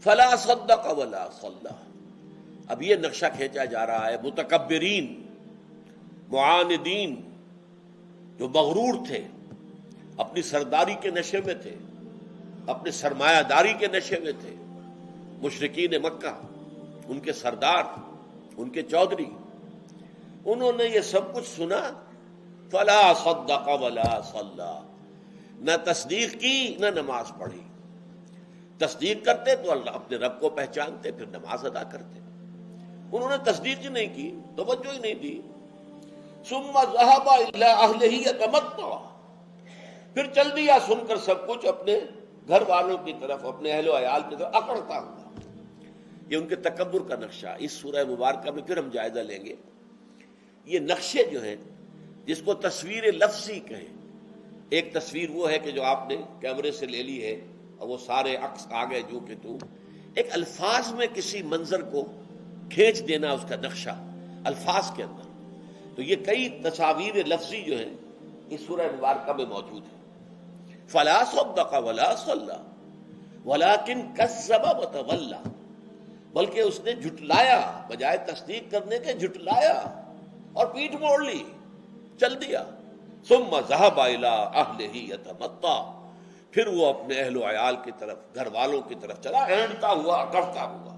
فلا صدق ولا صلی. اب یہ نقشہ کھینچا جا رہا ہے متکبرین، معاندین، جو مغرور تھے، اپنی سرداری کے نشے میں تھے، اپنے سرمایہ داری کے نشے میں تھے، مشرکین مکہ، ان کے سردار، ان کے چودھری، انہوں نے یہ سب کچھ سنا. فلا صدق ولا صلی، نہ تصدیق کی نہ نماز پڑھی. تصدیق کرتے تو اللہ اپنے رب کو پہچانتے، پھر نماز ادا کرتے. انہوں نے تصدیق ہی نہیں کی، توجہ ہی نہیں دی. ثم ذهب الى اهله يتمتع، پھر چل دیا سن کر سب کچھ اپنے گھر والوں کی طرف، اپنے اہل و عیال کی طرف اکڑتا ہوا. یہ ان کے تکبر کا نقشہ. اس سورہ مبارکہ میں پھر ہم جائزہ لیں گے. یہ نقشے جو ہیں، جس کو تصویر لفظی کہیں، ایک تصویر وہ ہے کہ جو آپ نے کیمرے سے لے لی ہے اور وہ سارے عکس آ گئے جو کہ تو. ایک الفاظ میں کسی منظر کو کھینچ دینا، اس کا نقشہ الفاظ کے اندر. تو یہ کئی تصاویر لفظی جو ہیں اس سورہ مبارکہ میں موجود ہیں. فلا صدق ولا صلی ولکن کذب وتولی، بلکہ اس نے جھٹلایا، بجائے تصدیق کرنے کے جھٹلایا اور پیٹھ موڑ لی، چل دیا. ثم ذهب الى اهله يتمتع، پھر وہ اپنے اہل و عیال کی طرف، گھر والوں کی طرف چلا، اینڈتا ہوا، اکڑتا ہوا.